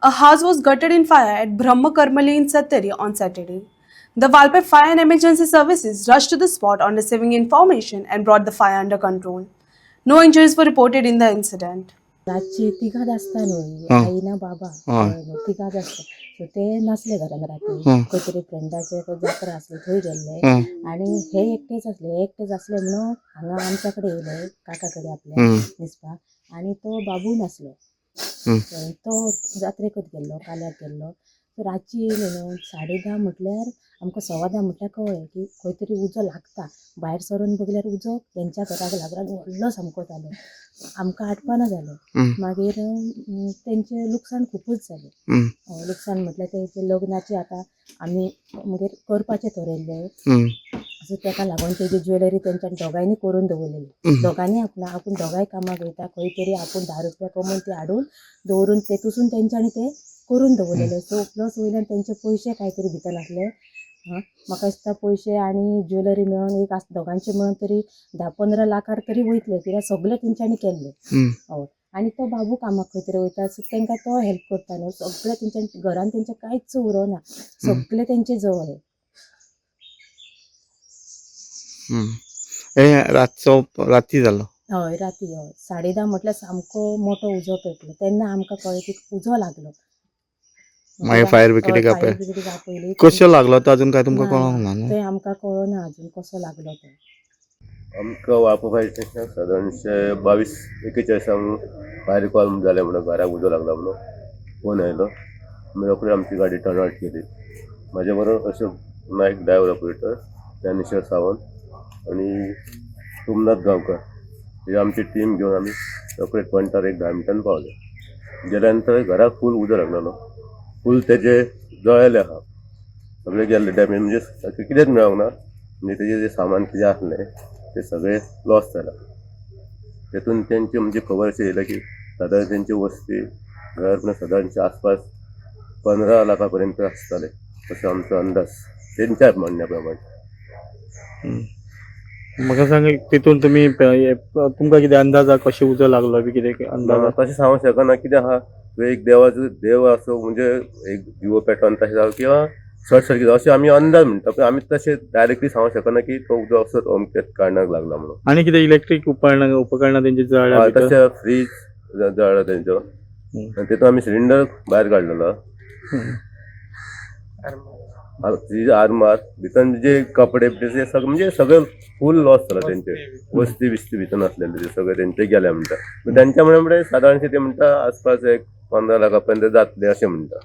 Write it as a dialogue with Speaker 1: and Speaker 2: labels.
Speaker 1: A house was gutted in fire at Brahma Karmali in Sattari on Saturday. The Valpe Fire and Emergency Services rushed to the spot on receiving information and brought the fire under control. No injuries were reported in the incident.
Speaker 2: रातची तिघात आसता न्हू आई ना बाबा तिघात आसता so ते नासले घरान राती खंय तरी फ्रेंडाचे जात्रा आसली थंय गेल्ले आनी हे एकटेच असले म्हणून हांगा आमच्या कडेन येयले काका कडेन आपल्या न्हिसपाक आनी तो बाबू नासलो तो जात्रेकूच गेल्लो काल्याक गेल्लो सो रातची येयले न्हू 10:30 म्हटल्यार आमकां 10:15 म्हटल्यार कळ्ळें की खंय तरी उजो लागता भायर सरून बघल्यार उजो तेंच्या घराक लागून व्हडलो सामको जालो आमकां आठवना जालो मागीर तेंचें लुकसाण खूबच जालें लुकसाण म्हटल्यार तेंचे लग्नाचे आतां आमी मागीर करपाचें थरयल्लें सो तेका लागून तेजी ज्वेलरी तेंच्यानी दोगांयनी करून दवरलेली दोगांनी आपूण दोगांय कामाक वयता खंय तरी आपूण 10 रुपया कमोवन ती हाडून दवरून तेतून तेंच्यांनी ते करून दवरलेले सो प्लस वयल्यान तेंचे पयशे कांय तरी भितर आसले म्हाका दिसता पयशे आनी ज्वेलरी मेळोन एक दोगांचे मेळोन तरी 10-15 लाखार तरी वयतले कित्याक सगळे तेंच्यांनी केल्ले हय आनी तो बाबू कामाक खंय तरी वयता सो तांकां तो हेल्प करता न्हू सगळे तेंच्या घरान तेंच्या कांयच उरोना सगळे तेंचे जवळ
Speaker 3: राती जालो
Speaker 2: हय राती 10:30 म्हटल्यार सामको मोठो उजो पेटलो तेन्ना आमकां कळ्ळें की उजो लागलो
Speaker 3: मागीर फायर ब्रिगेडीक आपयली कशें लागलो तो अजून काय तुमकां कळोंक ना न्हू
Speaker 2: ते आमकां कळना अजून कसो लागलो तो
Speaker 4: आमकां वापो फायर स्टेशनाक सादारणशे 22:41 फायर कॉल जालें म्हणून घराक उजो लागला म्हणून फोन आयलो आमी रोखडी आमची गाडी टर्न आउट केली म्हाजे बरोबर अशोक नायक ड्रायव्हर ऑपरेटर ज्ञानेश्वर सावंत आनी सोमनाथ गांवकर ही आमची टीम घेवन आमी रोखडे पॉयंटार एक 10 मिनटान पावले गेल्या नंतर घराक फूल उजो लागलेलो फूल तेजे जळयले आहा सगळे गेल्ले डॅमेज म्हणजे कितेंच मेळोंक ना म्हणजे तेजे जे सामान कितें आसलें ते सगळे लॉस जाला तेतून तेंचे म्हणजे खबर अशें येयलें की सादारण तेंची वस्ती घर सादारणचे आसपास 15 लाखा पर्यंत आसताले असो आमचो अंदाज तेंच्या म्हणण्या प्रमाणे
Speaker 3: म्हाका सांग तितून तुमी तुमकां कितें अंदाज कशें उजो लागलो बी कितें अंदाज
Speaker 4: तशें सांगूंक शकना कितें आहा एक देवाचो देव असो म्हणजे एक दिवो पेटोवन तशें जावं किंवा शॉर्ट सर्कीट अशें आमी अंदाज म्हणटा पण आमी तशें डायरेक्टली सांगूंक शकना की तो उजो असो अमकेच कारणाक लागला म्हणून
Speaker 3: आनी कितें इलेक्ट्रीक उपकरणां तेंची जळ्ळ्या
Speaker 4: तशें फ्रीज जळ्ळो तेंचो तेतून आमी सिलिंडर भायर काडलेलो फ्रीज आरमार भितर जे कपडे बिपडे सगळे म्हणजे सगळें फूल लॉस जाला तेंचे वस्ती बिस्ती भितर नासलेले ते सगळे तेंचे गेले म्हणटा तेंच्या म्हणटा सादारणशे ते म्हणटा आसपास एक 15 लाखा पर्यंत जातले अशें म्हणटा